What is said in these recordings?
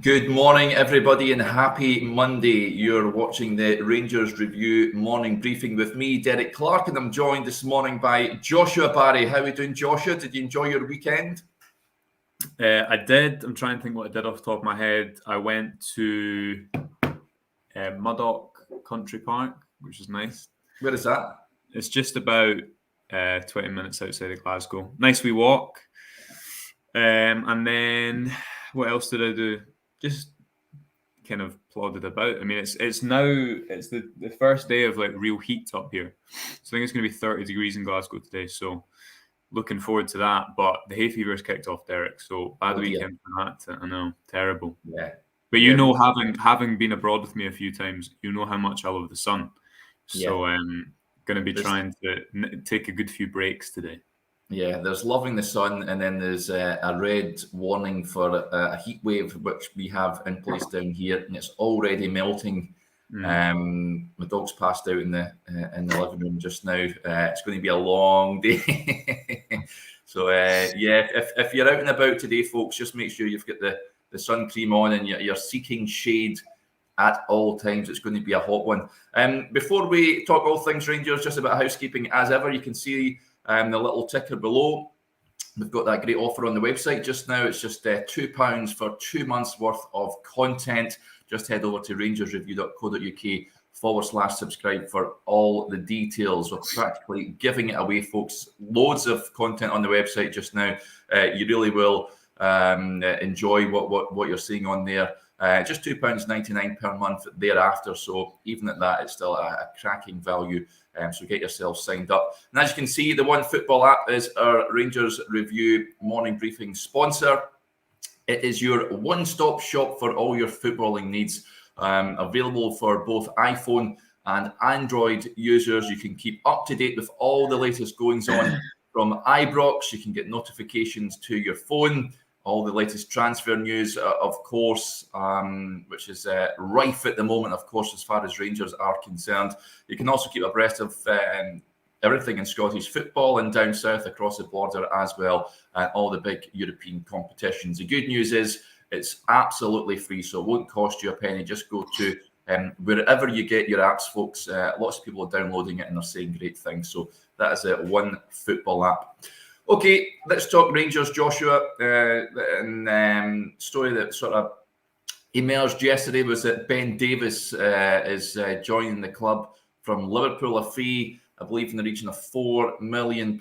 Good morning, everybody, and happy Monday. You're watching the Rangers Review morning briefing with me, Derek Clark, and I'm joined this morning by Joshua Barrie. How are we doing, Joshua? Did you enjoy your weekend? I did. I'm trying to think what I did off the top of my head. I went to Muddock Country Park, which is nice. Where is that? It's just about 20 minutes outside of Glasgow. Nice wee walk. And then what else did I do? Just kind of plodded about. I mean, it's the first day of like real heat up here. So I think it's going to be 30 degrees in Glasgow today. So looking forward to that. But the hay fever's kicked off, Derek. So bad weekend for that. I know, terrible. Yeah. But having been abroad with me a few times, you know how much I love the sun. So I'm going to be trying to take a good few breaks today. Yeah, there's loving the sun, and then there's a red warning for a heat wave, which we have in place down here, and it's already melting. My dog's passed out in the living room just now. It's going to be a long day. So if you're out and about today, folks, just make sure you've got the sun cream on and you're seeking shade at all times. It's going to be a hot one. Before we talk all things Rangers, just about housekeeping as ever, you can see the little ticker below. We've got that great offer on the website just now. It's just £2 for 2 months worth of content. Just head over to rangersreview.co.uk/subscribe for all the details. We're practically giving it away, folks. Loads of content on the website just now. You really will enjoy what you're seeing on there. Just £2.99 per month thereafter. So even at that, it's still a cracking value. So get yourself signed up. And as you can see, the One Football app is our Rangers Review morning briefing sponsor. It is your one-stop shop for all your footballing needs. Available for both iPhone and Android users. You can keep up to date with all the latest goings on from Ibrox. You can get notifications to your phone. All the latest transfer news, of course, which is rife at the moment, of course, as far as Rangers are concerned. You can also keep abreast of everything in Scottish football and down south across the border as well, and all the big European competitions. The good news is it's absolutely free, so it won't cost you a penny. Just go to wherever you get your apps, folks. Lots of people are downloading it and are saying great things. So that is a One Football app. Okay, let's talk Rangers, Joshua. And story that sort of emerged yesterday was that Ben Davies is joining the club from Liverpool, a fee, I believe, in the region of £4 million.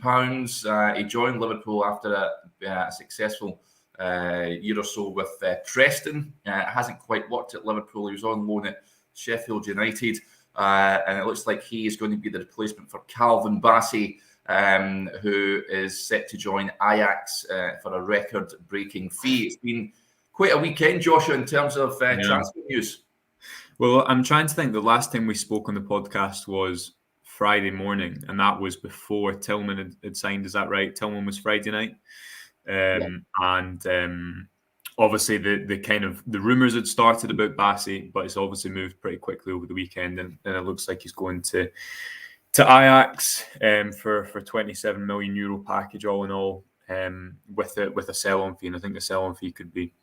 He joined Liverpool after a successful year or so with Preston. It hasn't quite worked at Liverpool. He was on loan at Sheffield United, and it looks like he is going to be the replacement for Calvin Bassey, who is set to join Ajax for a record-breaking fee. It's been quite a weekend, Joshua, in terms of transfer news. Well, I'm trying to think. The last time we spoke on the podcast was Friday morning, and that was before Tillman had signed. Is that right? Tillman was Friday night. And obviously the kind of the rumours had started about Bassey, but it's obviously moved pretty quickly over the weekend, and it looks like he's going to Ajax for €27 million package all in all, with a sell-on fee, and I think the sell-on fee could be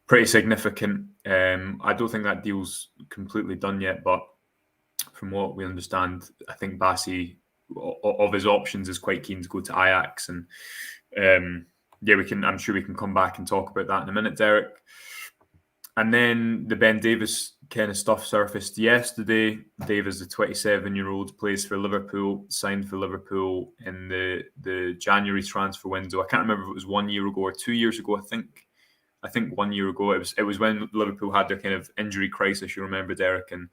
pretty significant. I don't think that deal's completely done yet, but from what we understand, I think Bassey, of his options, is quite keen to go to Ajax, and I'm sure we can come back and talk about that in a minute, Derek. And then the Ben Davies kind of stuff surfaced yesterday. Davies, the 27-year-old, plays for Liverpool, signed for Liverpool in the January transfer window. I can't remember if it was 1 year ago or 2 years ago. I think 1 year ago. It was when Liverpool had their kind of injury crisis, you remember, Derek, and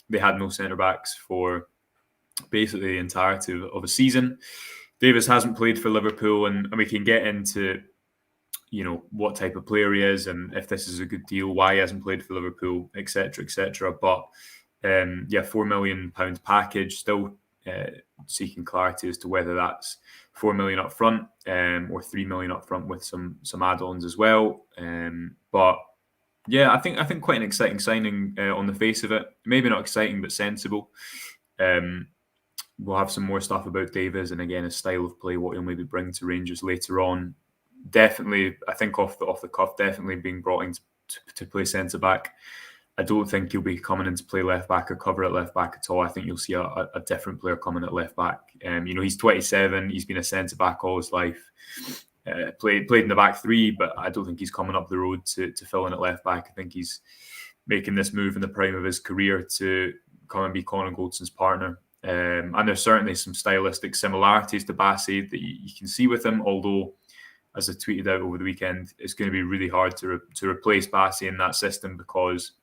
they had no centre-backs for basically the entirety of a season. Davies hasn't played for Liverpool, and we can get into what type of player he is and if this is a good deal, why he hasn't played for Liverpool, etc., etc. But £4 million package. Still seeking clarity as to whether that's $4 million up front or $3 million up front with some add-ons as well. But yeah, I think quite an exciting signing on the face of it. Maybe not exciting, but sensible. We'll have some more stuff about Davies and again his style of play, what he'll maybe bring to Rangers later on. Definitely, I think off the cuff, definitely being brought in to play centre back. I don't think he'll be coming in to play left back or cover at left back at all. I think you'll see a different player coming at left back. He's 27. He's been a centre back all his life. Played in the back three, but I don't think he's coming up the road to fill in at left back. I think he's making this move in the prime of his career to come and be Connor Goldson's partner. And there's certainly some stylistic similarities to Bassey that you can see with him, although, as I tweeted out over the weekend, it's going to be really hard to replace Bassey in that system, because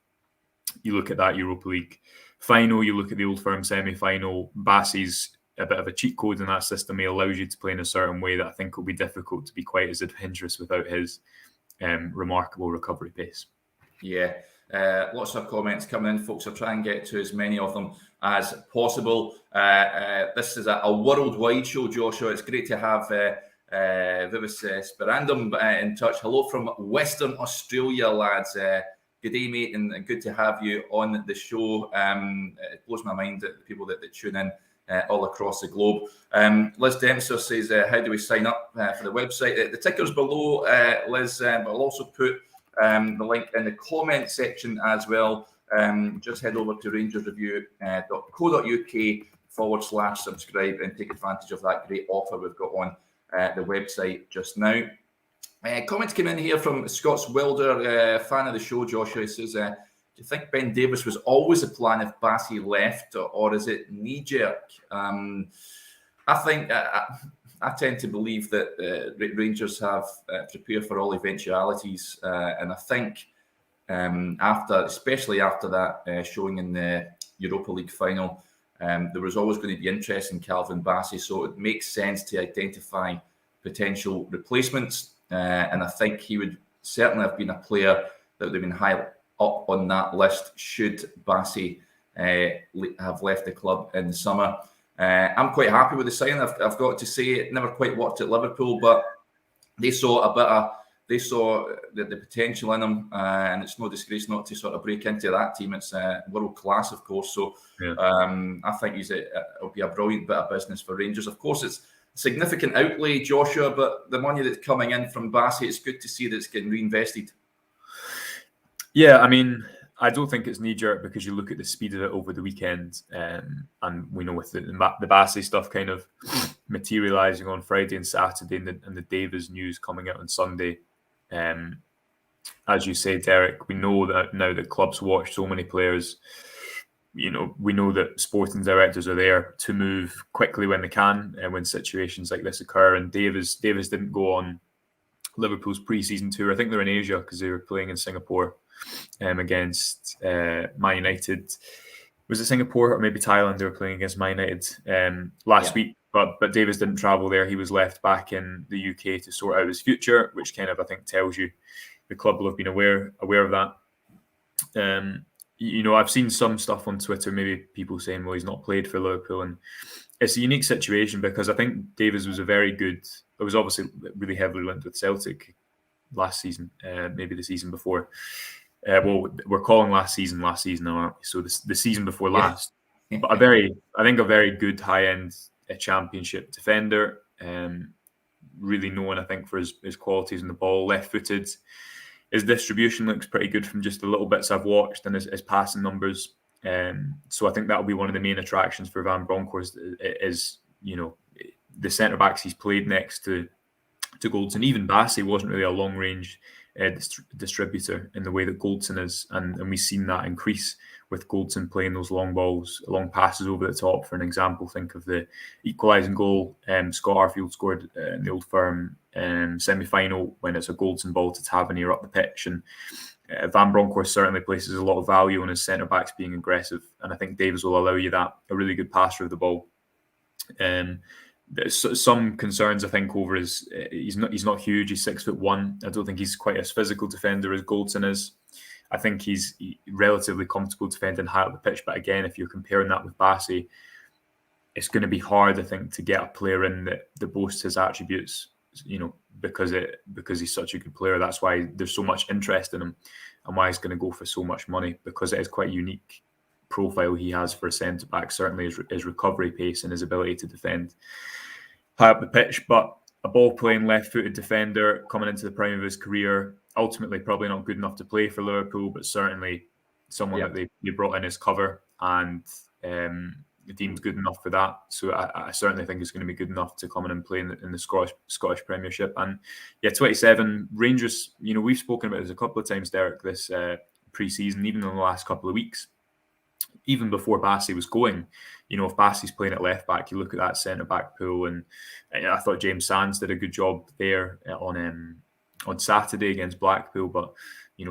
you look at that Europa League final, you look at the Old Firm semi-final, Bassey's a bit of a cheat code in that system. He allows you to play in a certain way that I think will be difficult to be quite as adventurous without his remarkable recovery pace. Yeah, lots of comments coming in, folks. I'll try and get to as many of them as possible. This is a worldwide show, Joshua. It's great to have Vivis Sperandum in touch. Hello from Western Australia, lads. Good day, mate, and good to have you on the show. It blows my mind that the people that tune in all across the globe. Liz Dempster says, how do we sign up for the website? The ticker's below, Liz, but I'll also put the link in the comment section as well. Just head over to rangersreview.co.uk/subscribe and take advantage of that great offer we've got on the website just now. Comments came in here from Scott's Wilder, fan of the show, Joshua. He says, do you think Ben Davies was always a plan if Bassey left, or is it knee-jerk? I think I tend to believe that Rangers have prepared for all eventualities, and I think especially after that showing in the Europa League final, there was always going to be interest in Calvin Bassey, so it makes sense to identify potential replacements. And I think he would certainly have been a player that would have been high up on that list should Bassey have left the club in the summer. I'm quite happy with the signing. I've got to say, it never quite worked at Liverpool, but they saw the potential in him, and it's no disgrace not to sort of break into that team. It's world class, of course. So yeah. I think it'll be a brilliant bit of business for Rangers. Of course, it's significant outlay, Joshua, but the money that's coming in from Bassey, it's good to see that it's getting reinvested. Yeah, I mean, I don't think it's knee-jerk, because you look at the speed of it over the weekend, and we know with the Bassey stuff kind of materialising on Friday and Saturday, and the Davies news coming out on Sunday. As you say, Derek, we know that now that clubs watch so many players. We know that sporting directors are there to move quickly when they can, and when situations like this occur. And Davies didn't go on Liverpool's pre-season tour. I think they're in Asia because they were playing in Singapore against Man United. Was it Singapore or maybe Thailand? They were playing against Man United last week. But Davies didn't travel there. He was left back in the UK to sort out his future, which kind of, I think, tells you the club will have been aware of that. I've seen some stuff on Twitter, maybe people saying, well, he's not played for Liverpool. And it's a unique situation, because I think Davies was it was obviously really heavily linked with Celtic last season, maybe the season before. Well, we're calling last season now, aren't we? So the season before last. But I think a very good high-end championship defender, really known, I think, for his qualities in the ball, left-footed. His distribution looks pretty good from just the little bits I've watched, and his passing numbers. So I think that'll be one of the main attractions for Van Bronckhorst is the centre backs he's played next to Goldson. Even Bassey wasn't really a long range distributor in the way that Goldson is, and we've seen that increase with Goldson playing those long balls, long passes over the top. For an example, think of the equalising goal Scott Arfield scored in the Old Firm semi-final, when it's a Goldson ball to Tavernier up the pitch. And Van Bronckhorst certainly places a lot of value on his centre backs being aggressive, and I think Davies will allow you that. A really good passer of the ball. There's some concerns, I think, over he's not huge. He's 6'1". I don't think he's quite as physical defender as Goldson is. I think he's relatively comfortable defending high up the pitch. But again, if you're comparing that with Bassey, it's going to be hard, I think, to get a player in that boasts his attributes. Because he's such a good player. That's why there's so much interest in him, and why he's going to go for so much money, because it is quite a unique profile he has for a centre back. Certainly his recovery pace and his ability to defend high up the pitch. But a ball playing left footed defender coming into the prime of his career, ultimately probably not good enough to play for Liverpool, but certainly someone that they brought in as cover and deemed good enough for that. So I certainly think he's going to be good enough to come in and play in the Scottish Premiership. And yeah, 27 Rangers. We've spoken about this a couple of times, Derek, this pre-season, even in the last couple of weeks. Even before Bassey was going, if Bassey's playing at left back, you look at that centre back pool, and I thought James Sands did a good job there on Saturday against Blackpool. But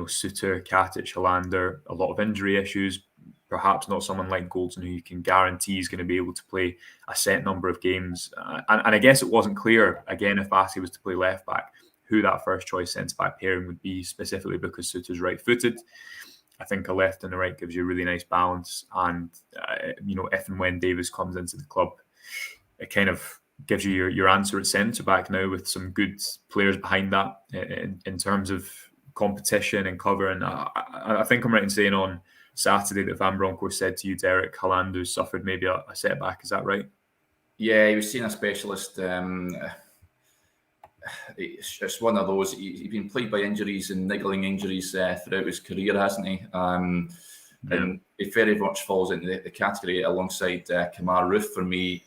Suter, Katic, Hollander, a lot of injury issues. Perhaps not someone like Goldson who you can guarantee is going to be able to play a set number of games. And I guess it wasn't clear again if Bassey was to play left back who that first choice centre back pairing would be, specifically because Suter's right-footed. I think a left and a right gives you a really nice balance, and if and when Davies comes into the club, it kind of gives you your answer at centre back now, with some good players behind that in terms of competition and cover. And I think I'm right in saying on Saturday that Van Bronckhorst said to you, Derek, Hollander suffered maybe a setback. Is that right? Yeah, he was seeing a specialist. It's one of those. He's been plagued by injuries and niggling injuries throughout his career, hasn't he? And it very much falls into the category alongside Kamar Roof for me.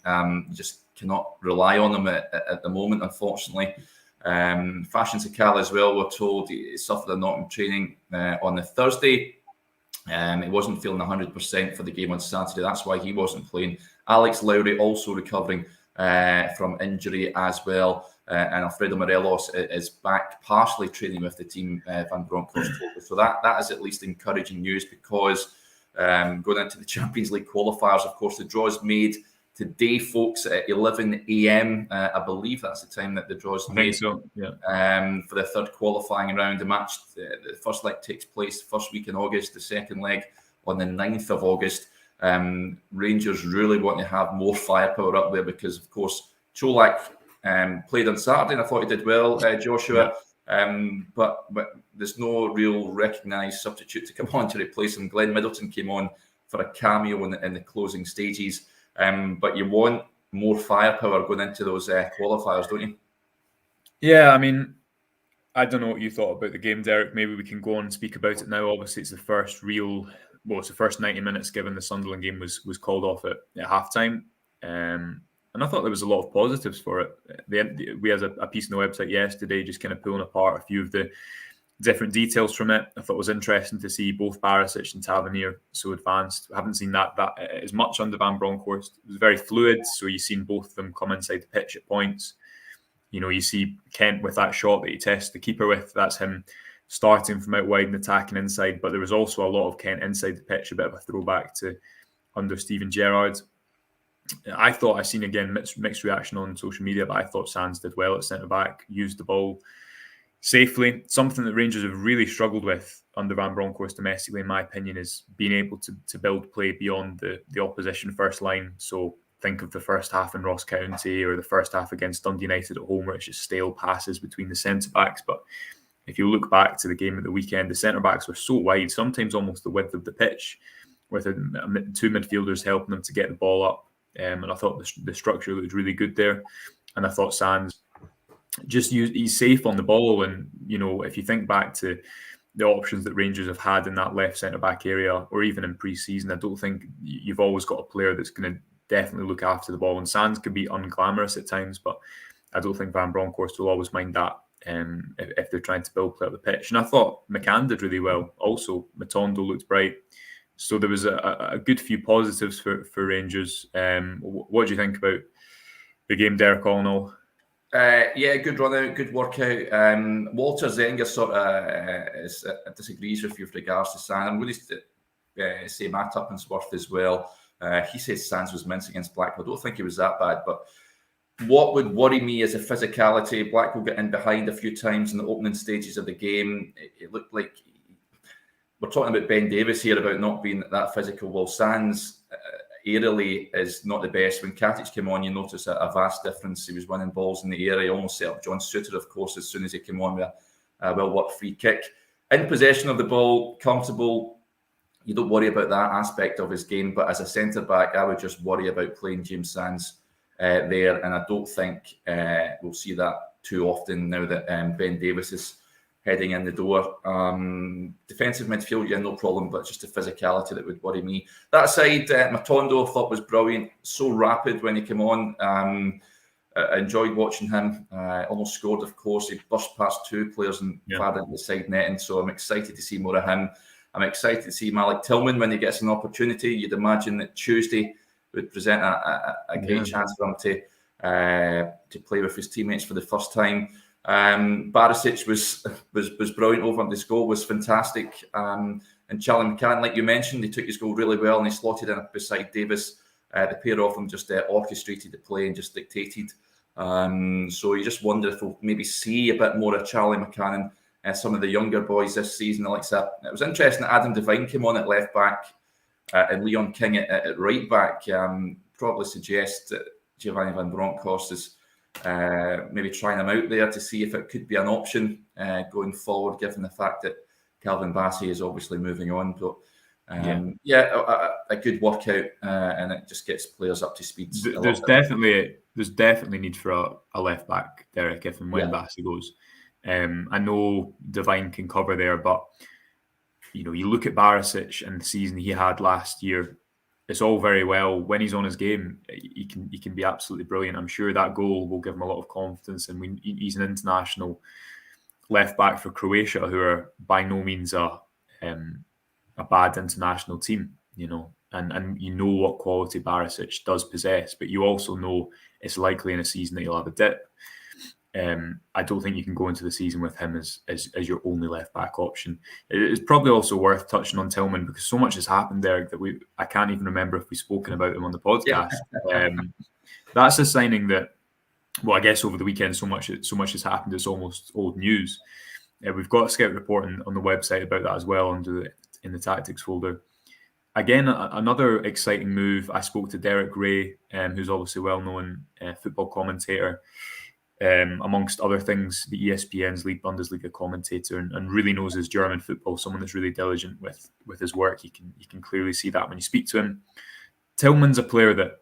Just cannot rely on him at the moment, unfortunately. Fashion Sakala as well, we're told he suffered a knock in training on the Thursday. He wasn't feeling 100% for the game on Saturday. That's why he wasn't playing. Alex Lowry also recovering from injury as well. And Alfredo Morelos is back partially training with the team, Van Bronckhorst told us. So that is at least encouraging news, because going into the Champions League qualifiers, of course, the draw is made today, folks, at 11 a.m. I believe that's the time that the draw is made. So, yeah. For the third qualifying round. The match, the first leg takes place the first week in August, the second leg on the 9th of August. Rangers really want to have more firepower up there because, of course, Cholak played on Saturday, and I thought he did well, Joshua. But there's no real recognised substitute to come on to replace him. Glenn Middleton came on for a cameo in the closing stages. But you want more firepower going into those qualifiers, don't you? Yeah, I mean, I don't know what you thought about the game, Derek. Maybe we can go on and speak about it now. Obviously, it's the first it's the first 90 minutes, given the Sunderland game was called off at halftime. And I thought there was a lot of positives for it. We had a piece on the website yesterday just kind of pulling apart a few of the different details from it. I thought it was interesting to see both Barisic and Tavernier so advanced. I haven't seen that as much under Van Bronckhorst. It was very fluid, so you've seen both of them come inside the pitch at points. You see Kent with that shot that he tests the keeper with. That's him starting from out wide and attacking inside. But there was also a lot of Kent inside the pitch, a bit of a throwback to under Steven Gerrard. I thought I seen again mixed reaction on social media, but I thought Sands did well at centre back, used the ball safely. Something that Rangers have really struggled with under Van Bronckhorst domestically, in my opinion, is being able to build play beyond the opposition first line. So think of the first half in Ross County or the first half against Dundee United at home, where it's just stale passes between the centre backs. But if you look back to the game at the weekend, the centre backs were so wide, sometimes almost the width of the pitch, with two midfielders helping them to get the ball up. And I thought the structure looked really good there. And I thought Sands he's safe on the ball. And, if you think back to the options that Rangers have had in that left centre-back area, or even in pre-season, I don't think you've always got a player that's going to definitely look after the ball. And Sands could be unglamorous at times, but I don't think Van Bronckhorst will always mind that if they're trying to build play up the pitch. And I thought McCann did really well. Also, Matondo looked bright. So there was a good few positives for Rangers. What do you think about the game, Derek, all in all? Yeah, good run out, good workout. Walter Zenga sort of disagrees with you with regards to Sands. I'm going to say Matt Uppinsworth as well. He says Sands was mince against Blackpool. I don't think he was that bad, but what would worry me is the physicality. Blackpool got in behind a few times in the opening stages of the game. It looked like we're talking about Ben Davies here about not being that physical. Well, Sands aerially is not the best. When Katic came on, you notice a vast difference. He was winning balls in the area. He almost set up John Suter, of course, as soon as he came on with a well-worked free kick. In possession of the ball, comfortable. You don't worry about that aspect of his game. But as a centre-back, I would just worry about playing James Sands there. And I don't think we'll see that too often now that Ben Davies is heading in the door. Defensive midfield, yeah, no problem, but just the physicality that would worry me. That side, Matondo I thought was brilliant, so rapid when he came on. I enjoyed watching him. Almost scored, of course. He burst past two players and fired into the side netting, so I'm excited to see more of him. I'm excited to see Malik Tillman when he gets an opportunity. You'd imagine that Tuesday would present a great chance for him to play with his teammates for the first time. Barisic was brilliant over him. His goal was fantastic. And Charlie McCann, like you mentioned, he took his goal really well and he slotted in beside Davis. The pair of them just orchestrated the play and just dictated. So you just wonder if we'll maybe see a bit more of Charlie McCann and some of the younger boys this season. Alexa, it was interesting that Adam Devine came on at left back and Leon King at right back. Probably suggests that Giovanni Van Bronckhorst is maybe trying him out there to see if it could be an option going forward, given the fact that Calvin Bassey is obviously moving on. But a good workout, and it just gets players up to speed. There's definitely need for a left back, Derek, if and when Bassey goes. I know Devine can cover there, but you look at Barisic and the season he had last year. It's all very well when he's on his game. He can be absolutely brilliant. I'm sure that goal will give him a lot of confidence. And he's an international left back for Croatia, who are by no means a bad international team. And you know what quality Barisic does possess, but you also know it's likely in a season that he'll have a dip. I don't think you can go into the season with him as your only left back option. It's probably also worth touching on Tillman because so much has happened there that I can't even remember if we've spoken about him on the podcast. That's a signing that, well, I guess over the weekend so much has happened. It's almost old news. We've got a scout report on the website about that as well in the tactics folder. Again, another exciting move. I spoke to Derek Ray, who's obviously a well-known football commentator. Amongst other things, the ESPN's lead Bundesliga commentator and really knows his German football, someone that's really diligent with his work. You can clearly see that when you speak to him. Tillman's a player that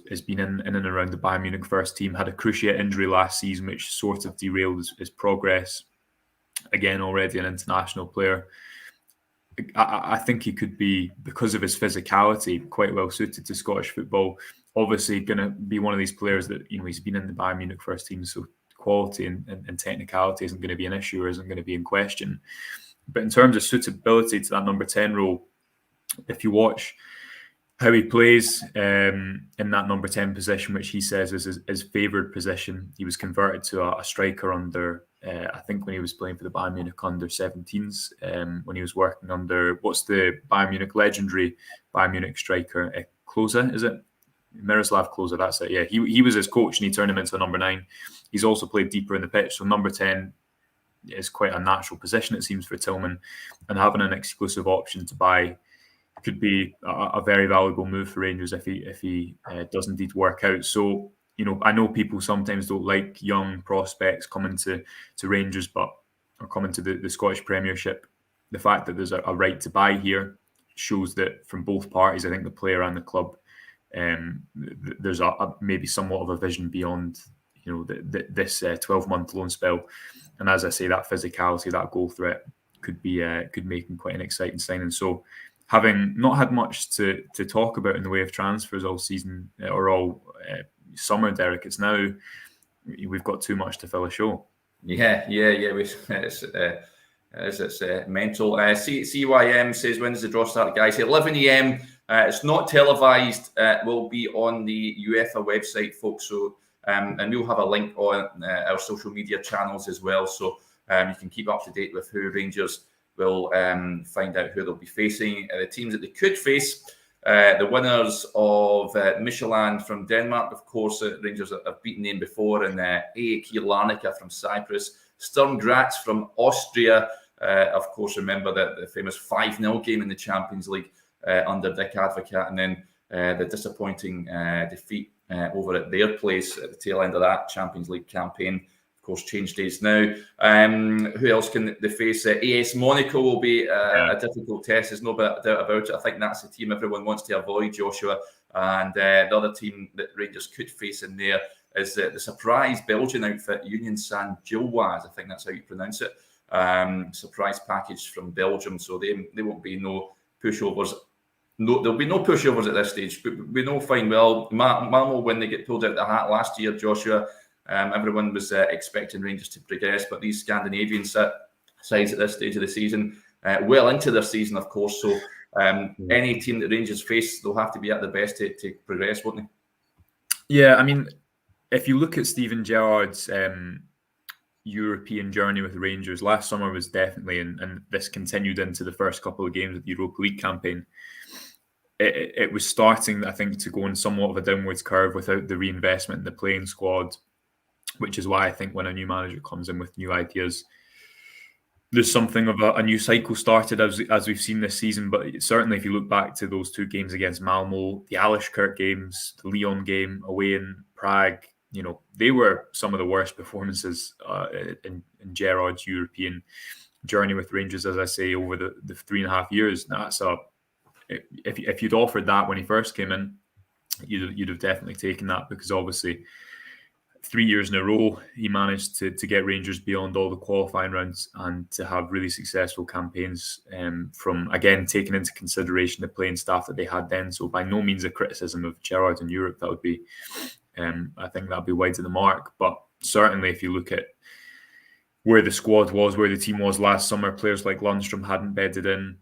has been in and around the Bayern Munich first team, had a cruciate injury last season which sort of derailed his progress. Again, already an international player. I think he could be, because of his physicality, quite well suited to Scottish football. Obviously going to be one of these players that, he's been in the Bayern Munich first team, so quality and technicality isn't going to be an issue or isn't going to be in question. But in terms of suitability to that number 10 role, if you watch how he plays in that number 10 position, which he says is his favoured position, he was converted to a striker under, I think when he was playing for the Bayern Munich under 17s, when he was working under, what's the Bayern Munich legendary Bayern Munich striker, Klose, is it? Miroslav Klose, that's it. Yeah, he was his coach and he turned him into a number 9. He's also played deeper in the pitch, so number 10 is quite a natural position, it seems, for Tillman, and having an exclusive option to buy could be a very valuable move for Rangers if he does indeed work out. So, I know people sometimes don't like young prospects coming to Rangers, or coming to the Scottish Premiership. The fact that there's a right to buy here shows that from both parties, I think the player and the club, there's maybe somewhat of a vision beyond this 12-month loan spell. And as I say, that physicality, that goal threat could make him quite an exciting signing. So, having not had much to talk about in the way of transfers all season or all summer, Derek, it's now we've got too much to fill a show. Yeah. It's mental. CYM says, when does the draw start, guys? 11 a.m. It's not televised. It will be on the UEFA website, folks. So, and we'll have a link on our social media channels as well. So you can keep up to date with who Rangers will find out who they'll be facing. The teams that they could face, the winners of Midtjylland from Denmark, of course, Rangers have beaten them before, and AEK Larnaca from Cyprus, Sturm Graz from Austria. Of course, remember the famous 5-0 game in the Champions League under Dick Advocaat, and then the disappointing defeat over at their place at the tail end of that Champions League campaign. Of course, change days now. Who else can they face? AS Monaco will be a difficult test. There's no doubt about it. I think that's the team everyone wants to avoid, Joshua. And the other team that Rangers could face in there is the surprise Belgian outfit, Union Saint-Gilloise. I think that's how you pronounce it. surprise package from Belgium, so they won't be no pushovers. No, there'll be no pushovers at this stage. But we know fine well. Malmo, when they get pulled out the hat last year, Joshua, everyone was expecting Rangers to progress, but these Scandinavian sides at this stage of the season, well into their season, of course. So any team that Rangers face, they'll have to be at their best to progress, won't they? Yeah, I mean, if you look at Steven Gerrard's European journey with the Rangers, last summer was definitely, and this continued into the first couple of games of the Europa League campaign. It was starting, I think, to go on somewhat of a downwards curve without the reinvestment in the playing squad, which is why I think when a new manager comes in with new ideas, there's something of a new cycle started as we've seen this season. But certainly, if you look back to those two games against Malmo, the Alishkirk games, the Lyon game away in Prague, they were some of the worst performances in Gerrard's European journey with Rangers, as I say, over the 3.5 years. Now, if you'd offered that when he first came in, you'd have definitely taken that, because obviously 3 years in a row he managed to get Rangers beyond all the qualifying rounds and to have really successful campaigns, from, again, taking into consideration the playing staff that they had then. So by no means a criticism of Gerrard in Europe. That would be, I think that'd be wide of the mark. But certainly if you look at where the squad was, where the team was last summer, players like Lundstrom hadn't bedded in.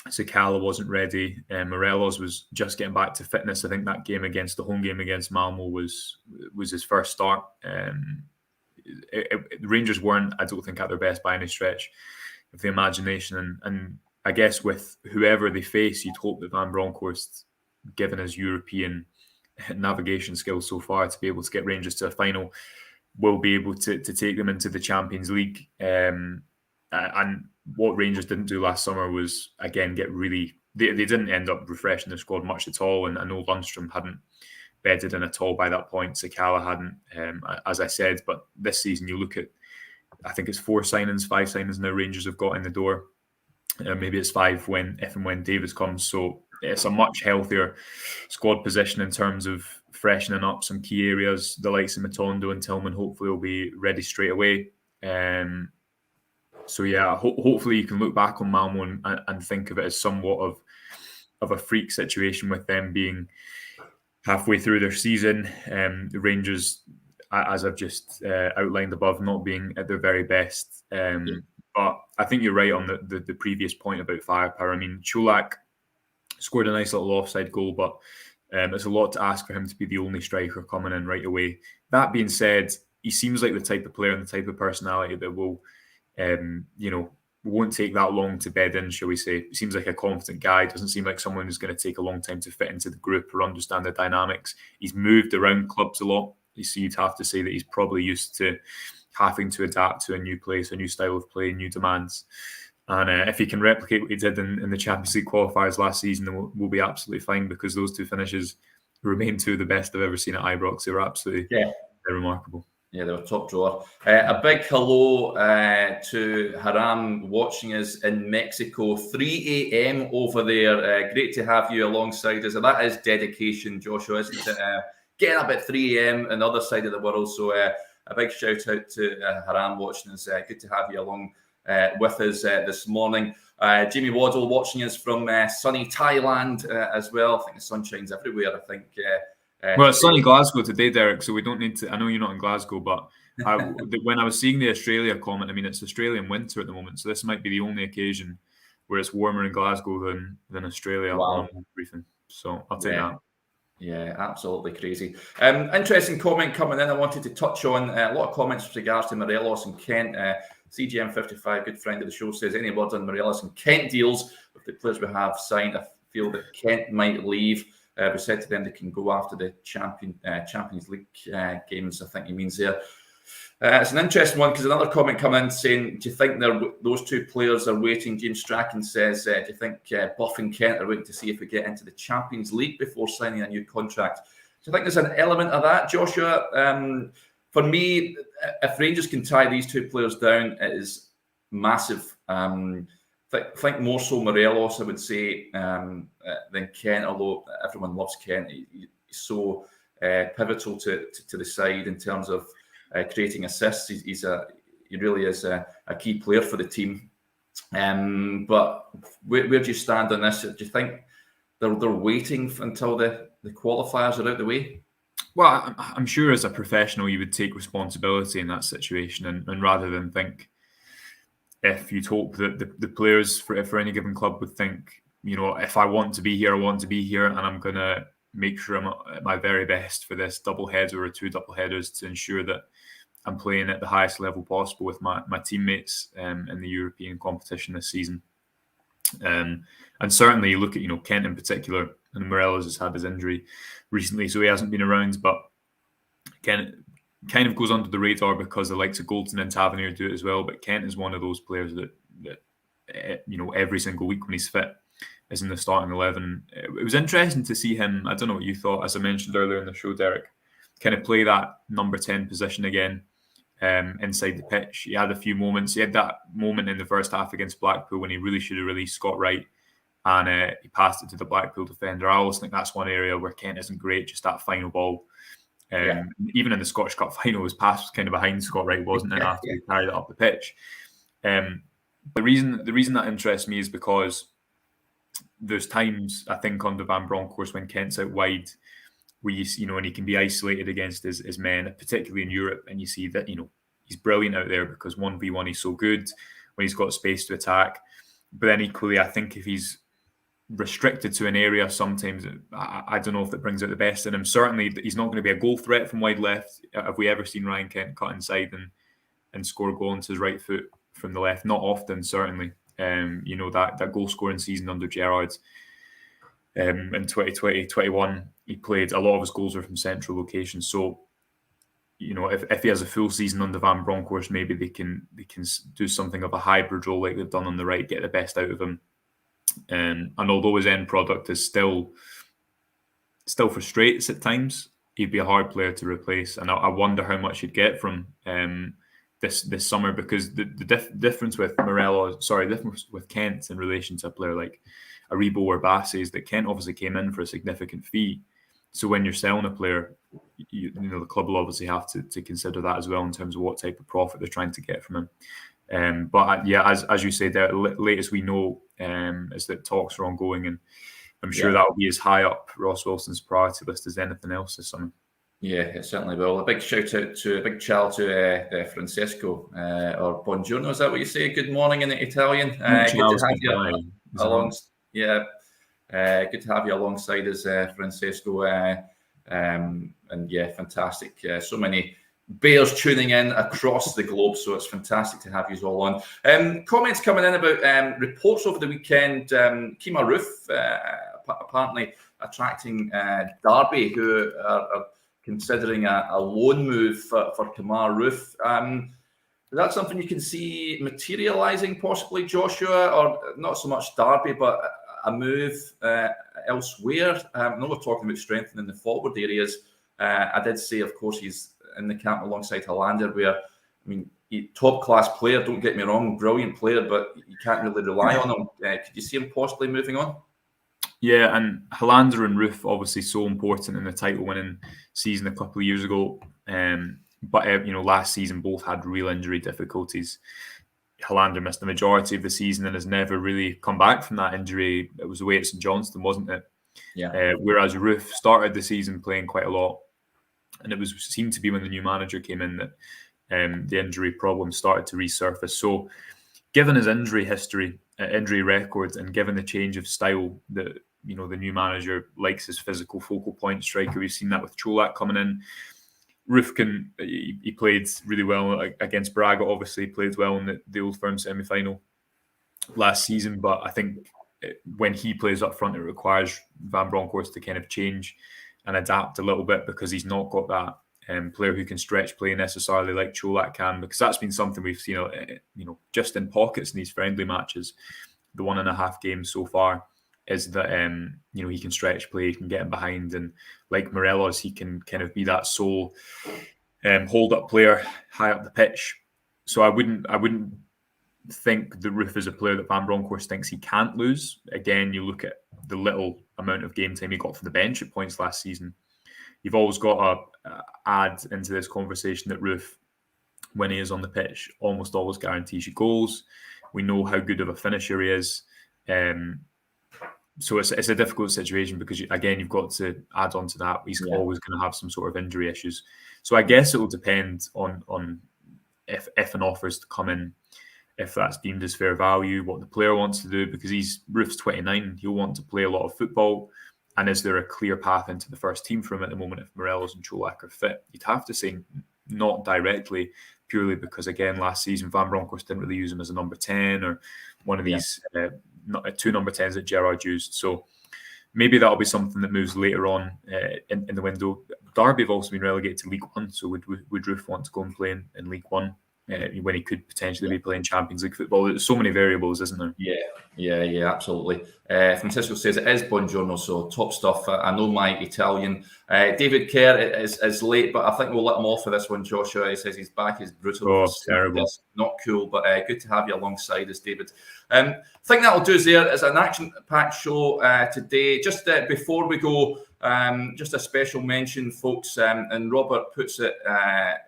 Sakala wasn't ready. Morelos was just getting back to fitness. I think that the home game against Malmo was his first start. The Rangers weren't, I don't think, at their best by any stretch of the imagination. And I guess with whoever they face, you'd hope that Van Bronckhorst, given his European navigation skills so far, to be able to get Rangers to a final, will be able to take them into the Champions League. And what Rangers didn't do last summer was, again, they didn't end up refreshing the squad much at all. And I know Lundstrom hadn't bedded in at all by that point. Sakala hadn't, as I said. But this season, you look at, I think it's 5 signings now Rangers have got in the door. Maybe it's 5 if and when Davies comes. So it's a much healthier squad position in terms of freshening up some key areas. The likes of Matondo and Tillman hopefully will be ready straight away. So yeah, hopefully you can look back on Malmo and think of it as somewhat of a freak situation, with them being halfway through their season. The Rangers, as I've just outlined above, not being at their very best. But I think you're right on the previous point about firepower. I mean, Čolak scored a nice little offside goal, but it's a lot to ask for him to be the only striker coming in right away. That being said, he seems like the type of player and the type of personality that will, won't take that long to bed in, shall we say. He seems like a confident guy. Doesn't seem like someone who's going to take a long time to fit into the group or understand the dynamics. He's moved around clubs a lot. So you'd have to say that he's probably used to having to adapt to a new place, a new style of play, new demands. And if he can replicate what he did in the Champions League qualifiers last season, then we'll be absolutely fine, because those two finishes remain two of the best I've ever seen at Ibrox. They were absolutely remarkable. Yeah, they were top drawer. A big hello to Haram watching us in Mexico, 3 a.m. over there. Great to have you alongside us. And that is dedication, Joshua, isn't it? Getting up at 3 a.m. on the other side of the world. So a big shout out to Haram watching us. Good to have you along with us this morning. Jamie Waddle watching us from sunny Thailand as well. I think the sun shines everywhere, I think. Well, it's sunny Glasgow today, Derek, so we don't need to. I know you're not in Glasgow, but when I was seeing the Australia comment, I mean, it's Australian winter at the moment, so this might be the only occasion where it's warmer in Glasgow than Australia. Wow. Briefing. So I'll take that. Yeah, absolutely crazy. Interesting comment coming in. I wanted to touch on a lot of comments with regards to Morelos and Kent. CGM55, good friend of the show, says, any words on Morelos and Kent deals with the players we have signed? I feel that Kent might leave. We said to them they can go after the Champions League games, I think he means there. It's an interesting one, because another comment come in saying, do you think those two players are waiting? James Strachan says, do you think Buff and Kent are waiting to see if we get into the Champions League before signing a new contract? Do you think there's an element of that, Joshua? For me, if Rangers can tie these two players down, it is massive. Think more so Morelos, I would say, than Kent, although everyone loves Kent. He's so pivotal to the side in terms of creating assists. He's he really is a key player for the team. But where do you stand on this? Do you think they're waiting until the qualifiers are out the way? Well, I'm sure as a professional you would take responsibility in that situation, and rather than think, if you'd hope that the players for any given club would think, if I want to be here, I want to be here, and I'm going to make sure I'm at my very best for this double header or 2 double headers to ensure that I'm playing at the highest level possible with my teammates in the European competition this season. And certainly you look at, Kent in particular, and Morelos has had his injury recently, so he hasn't been around, but Kent kind of goes under the radar because the likes of Goldson and Tavernier do it as well. But Kent is one of those players that every single week when he's fit is in the starting 11. It was interesting to see him. I don't know what you thought, as I mentioned earlier in the show, Derek, kind of play that number 10 position again inside the pitch. He had a few moments. He had that moment in the first half against Blackpool when he really should have released Scott Wright, and he passed it to the Blackpool defender. I always think that's one area where Kent isn't great, just that final ball. Even in the Scottish Cup final, his pass was kind of behind Scott Wright, wasn't it, after he carried it up the pitch. The reason that interests me is because there's times, I think, under Van Bronckhorst when Kent's out wide where and he can be isolated against his men, particularly in Europe, and you see that, he's brilliant out there because 1v1 he's so good when he's got space to attack. But then equally, I think if he's restricted to an area, sometimes I don't know if it brings out the best in him. Certainly, he's not going to be a goal threat from wide left. Have we ever seen Ryan Kent cut inside and score a goal into his right foot from the left? Not often, certainly. That goal scoring season under Gerrard in 2020-21, he played, a lot of his goals were from central locations. So, if he has a full season under Van Bronckhorst, maybe they can do something of a hybrid role like they've done on the right, get the best out of him. And although his end product is still frustrates at times, he'd be a hard player to replace. And I wonder how much he'd get from this summer, because the difference with difference with Kent in relation to a player like Aribo or Bassey is that Kent obviously came in for a significant fee. So when you're selling a player, the club will obviously have to consider that as well in terms of what type of profit they're trying to get from him. But as you say, the latest we know is that talks are ongoing, and I'm sure that will be as high up Ross Wilson's priority list as anything else this summer. Yeah, it certainly will. A big shout out to a big ciao to Francesco, or buongiorno. Is that what you say? Good morning in Italian. Good to have you along. Yeah, good to have you alongside us, Francesco. And yeah, fantastic. So many Bears tuning in across the globe, so it's fantastic to have you all on. Comments coming in about reports over the weekend. Kemar Roofe apparently attracting Derby, who are considering a loan move for Kemar Roofe. Is that something you can see materialising possibly, Joshua, or not so much Derby, but a move elsewhere? I know we're talking about strengthening the forward areas. I did say, of course, he's in the camp alongside Hollander, where, top class player, don't get me wrong, brilliant player, but you can't really rely on him. Could you see him possibly moving on? Yeah, and Hollander and Roofe obviously so important in the title-winning season a couple of years ago. But last season both had real injury difficulties. Hollander missed the majority of the season and has never really come back from that injury. It was away at St Johnstone, wasn't it? Yeah. Whereas Roofe started the season playing quite a lot, and it seemed to be when the new manager came in that the injury problems started to resurface. So, given his injury history, injury record, and given the change of style that the new manager likes, his physical focal point striker, we've seen that with Cholak coming in. Roofe he played really well against Braga. Obviously, played well in the Old Firm semi-final last season. But I think when he plays up front, it requires Van Bronckhorst to kind of change and adapt a little bit, because he's not got that player who can stretch play necessarily like Cholak can, because that's been something we've seen, just in pockets in these friendly matches, the 1.5 games so far, is that he can stretch play, he can get in behind, and like Morelos, he can kind of be that sole hold up player high up the pitch. So I wouldn't think that Roofe is a player that Van Bronckhorst thinks he can't lose. Again, you look at the little amount of game time he got from the bench at points last season. You've always got to add into this conversation that Roofe when he is on the pitch, almost always guarantees you goals. We know how good of a finisher he is. So it's a difficult situation because, again, you've got to add on to that. He's always going to have some sort of injury issues. So I guess it will depend on if an offer is to come in, if that's deemed as fair value, what the player wants to do, because Roof's 29. He'll want to play a lot of football. And is there a clear path into the first team for him at the moment if Morelos and Čolak are fit? You'd have to say not directly, purely because, again, last season Van Bronckhorst didn't really use him as a number 10 or one of these two number 10s that Gerrard used. So maybe that'll be something that moves later on in the window. Derby have also been relegated to League One, so would Roof want to go and play in League One when he could potentially be playing Champions League football? There's so many variables, isn't there? Yeah, absolutely. Francisco says it is buongiorno, so top stuff. I know my Italian. David Kerr is late, but I think we'll let him off for this one, Joshua. He says he's back. He's brutal. Oh, terrible. It's not cool, but good to have you alongside us, David. I think that'll do us there. It's an action-packed show today. Just before we go, just a special mention, folks, and Robert puts it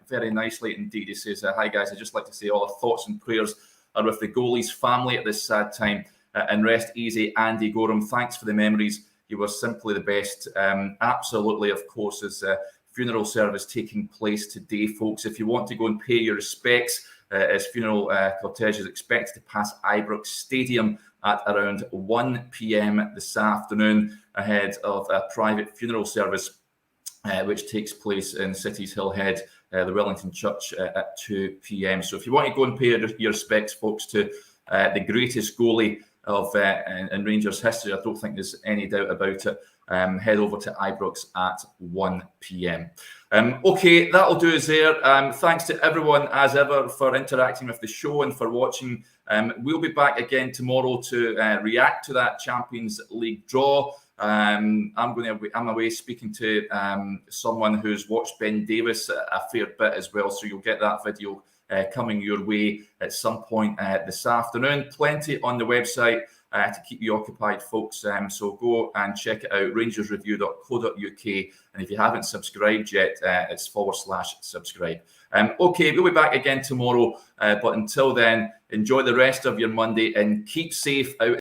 very nicely indeed. He says, hi guys, I'd just like to say all our thoughts and prayers are with the goalie's family at this sad time, and rest easy, Andy Gorham. Thanks for the memories. You were simply the best. Absolutely, of course, there's a funeral service taking place today, folks. If you want to go and pay your respects, his funeral cortege is expected to pass Ibrox Stadium at around 1 p.m. this afternoon, ahead of a private funeral service which takes place in City's Hillhead, the Wellington Church, at 2 p.m. So if you want to go and pay your respects, folks, to the greatest goalie of in Rangers history, I don't think there's any doubt about it, head over to Ibrox at 1 p.m. Okay, that'll do us there. Thanks to everyone, as ever, for interacting with the show and for watching. We'll be back again tomorrow to react to that Champions League draw. I'm away speaking to someone who's watched Ben Davies a fair bit as well, so you'll get that video coming your way at some point this afternoon. Plenty on the website to keep you occupied, folks. So go and check it out, rangersreview.co.uk. And if you haven't subscribed yet, it's /subscribe. Okay, we'll be back again tomorrow. But until then, enjoy the rest of your Monday and keep safe out